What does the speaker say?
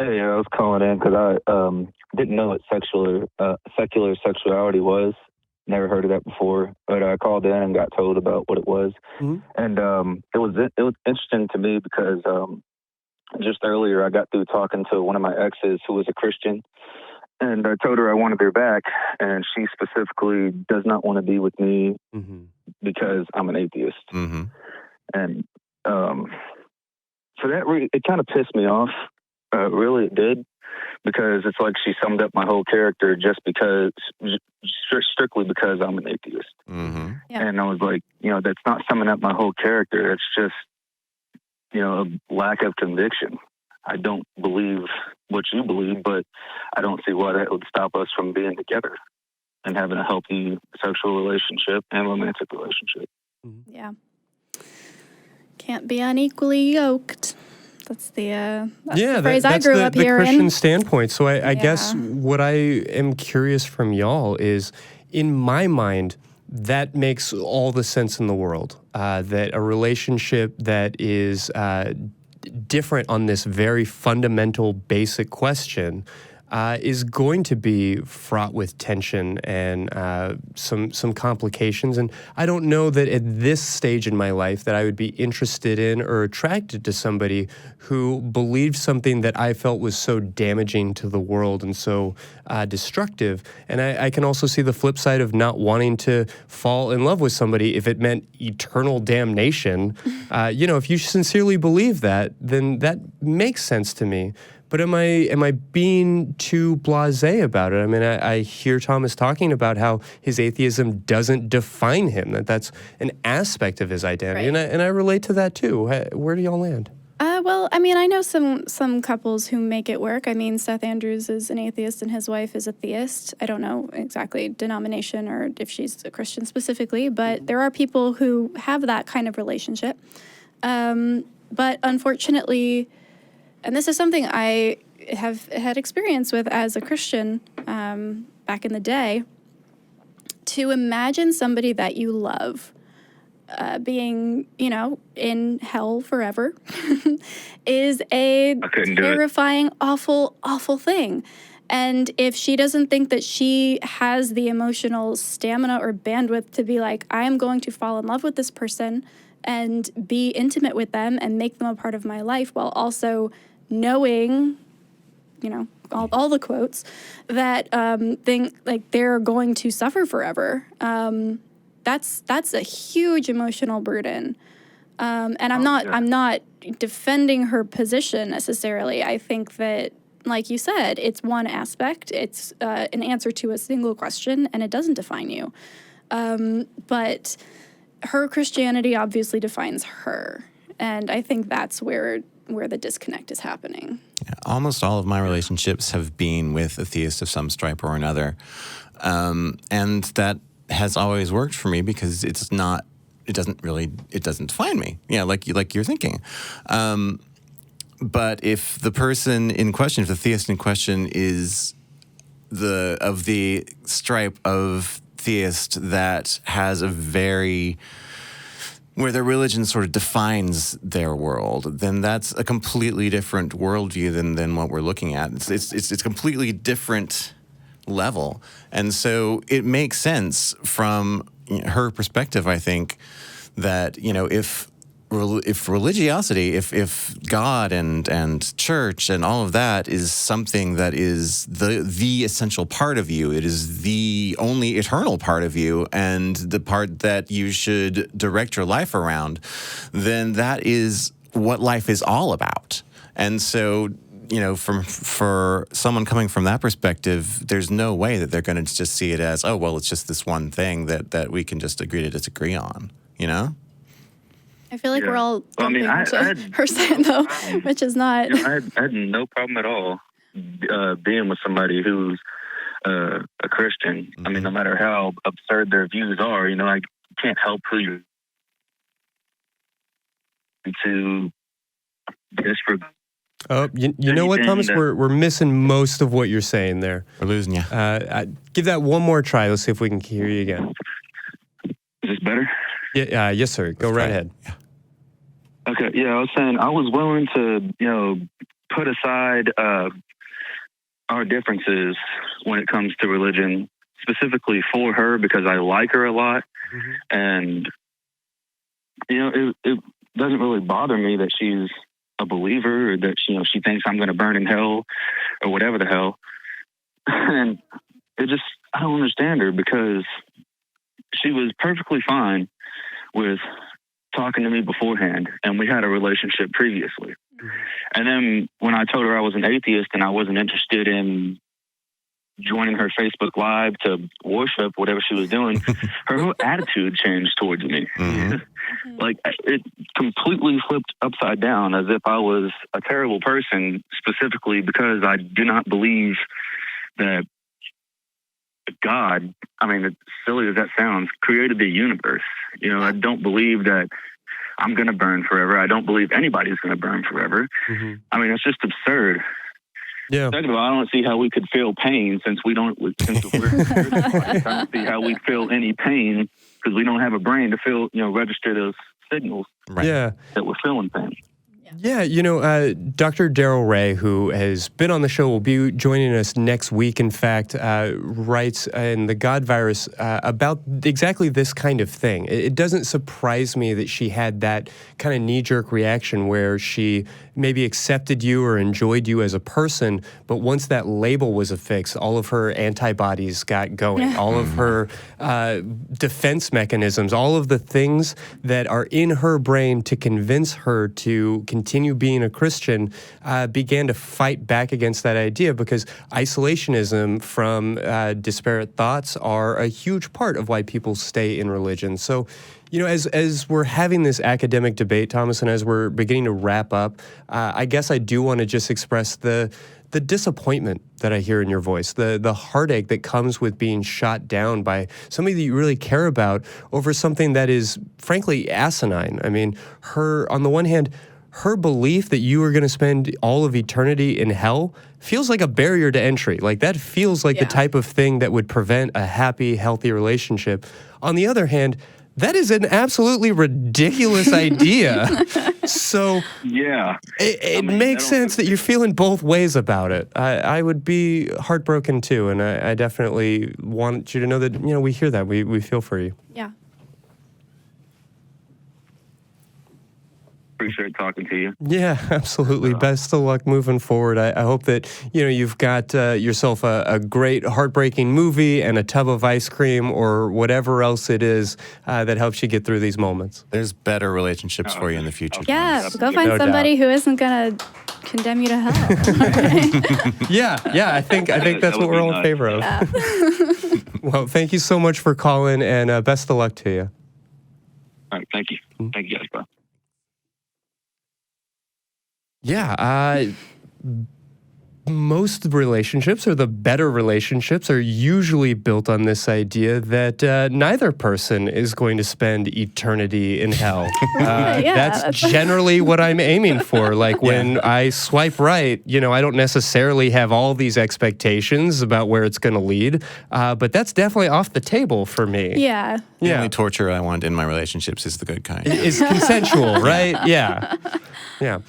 Hey, I was calling in because I didn't know what secular sexuality was. Never heard of that before, but I called in and got told about what it was, and it was interesting to me because just earlier I got through talking to one of my exes who was a Christian, and I told her I wanted her back, and she specifically does not want to be with me because I'm an atheist, and so that it kind of pissed me off. Really, it did, because it's like she summed up my whole character strictly because I'm an atheist. Yeah. And I was like, that's not summing up my whole character. It's just, a lack of conviction. I don't believe what you believe, but I don't see why that would stop us from being together and having a healthy sexual relationship and romantic relationship. Yeah. Can't be unequally yoked. That's the phrase I grew up hearing. That's the Christian standpoint. So I guess what I am curious from y'all is, in my mind, that makes all the sense in the world. That a relationship that is different on this very fundamental, basic question is going to be fraught with tension and some complications. And I don't know that at this stage in my life that I would be interested in or attracted to somebody who believed something that I felt was so damaging to the world and so destructive. And I can also see the flip side of not wanting to fall in love with somebody if it meant eternal damnation. If you sincerely believe that, then that makes sense to me. But am I being too blasé about it? I mean, I hear Thomas talking about how his atheism doesn't define him, that's an aspect of his identity, right. and I relate to that too. Where do y'all land? Well, I mean, I know some couples who make it work. I mean, Seth Andrews is an atheist and his wife is a theist. I don't know exactly denomination or if she's a Christian specifically, but there are people who have that kind of relationship. But unfortunately, and this is something I have had experience with as a Christian back in the day, to imagine somebody that you love being, in hell forever is a terrifying, awful, awful thing. And if she doesn't think that she has the emotional stamina or bandwidth to be like, I am going to fall in love with this person and be intimate with them and make them a part of my life while also knowing, all the quotes, that they're going to suffer forever. That's a huge emotional burden. And I'm not defending her position necessarily. I think that, like you said, it's one aspect. It's an answer to a single question, and it doesn't define you. But her Christianity obviously defines her. And I think that's where the disconnect is happening. Yeah, almost all of my relationships have been with a theist of some stripe or another. And that has always worked for me because it doesn't define me. Yeah, like you're thinking. But if the person in question, if the theist in question is of the stripe of theist that has where their religion sort of defines their world, then that's a completely different worldview than what we're looking at. It's a completely different level. And so it makes sense from her perspective, I think, that, if religiosity, if God and church and all of that is something that is the essential part of you, it is the only eternal part of you and the part that you should direct your life around, then that is what life is all about. And so, for someone coming from that perspective, there's no way that they're going to just see it as, oh, well, it's just this one thing that we can just agree to disagree on, I feel like we're all jumping to her side, though, which is not... I had no problem at all being with somebody who's a Christian. I mean, no matter how absurd their views are, I can't help who you're to disregard. Oh, you know what, Thomas? We're missing most of what you're saying there. We're losing you. Give that one more try. Let's see if we can hear you again. Is this better? Yeah. Yes, sir. Go right ahead. Okay. Yeah, I was saying I was willing to, put aside our differences when it comes to religion, specifically for her, because I like her a lot. And, it doesn't really bother me that she's a believer or that, she thinks I'm going to burn in hell or whatever the hell. And I don't understand her, because she was perfectly fine with talking to me beforehand, and we had a relationship previously. And then when I told her I was an atheist and I wasn't interested in joining her Facebook Live to worship whatever she was doing, her whole attitude changed towards me. Like, it completely flipped upside down, as if I was a terrible person, specifically because I do not believe that God, as silly as that sounds, created the universe. I don't believe that I'm going to burn forever. I don't believe anybody's going to burn forever. It's just absurd. Yeah. Second of all, I don't see how we could feel pain since we're spiritual. I don't see how we feel any pain, because we don't have a brain to feel, register those signals. Right. Yeah. That we're feeling pain. Yeah, Dr. Daryl Ray, who has been on the show, will be joining us next week, in fact, writes in The God Virus about exactly this kind of thing. It doesn't surprise me that she had that kind of knee-jerk reaction where she maybe accepted you or enjoyed you as a person, but once that label was affixed, all of her antibodies got going, all of her defense mechanisms, all of the things that are in her brain to convince her to continue being a Christian began to fight back against that idea, because isolationism from disparate thoughts are a huge part of why people stay in religion. So, as we're having this academic debate, Thomas, and as we're beginning to wrap up, I guess I do want to just express the disappointment that I hear in your voice, the heartache that comes with being shot down by somebody that you really care about over something that is, frankly, asinine. On the one hand, her belief that you are going to spend all of eternity in hell feels like a barrier to entry. Like, that feels like the type of thing that would prevent a happy, healthy relationship. On the other hand, that is an absolutely ridiculous idea. So it makes sense that you're feeling both ways about it. I would be heartbroken too, and I definitely want you to know that, we hear that. We feel for you. Yeah. Appreciate talking to you. Yeah, absolutely. Best of luck moving forward. I hope that, you've got yourself a great heartbreaking movie and a tub of ice cream or whatever else it is that helps you get through these moments. There's better relationships for you in the future. Yeah, go find somebody who isn't going to condemn you to hell. Yeah, I think that's what we're all in favor of. Yeah. Well, thank you so much for calling, and best of luck to you. All right, thank you. Thank you guys, bro. Yeah, most relationships, or the better relationships, are usually built on this idea that neither person is going to spend eternity in hell. That's generally what I'm aiming for. Like, when I swipe right, I don't necessarily have all these expectations about where it's going to lead, but that's definitely off the table for me. Yeah. The only torture I want in my relationships is the good kind. Is consensual, right? Yeah.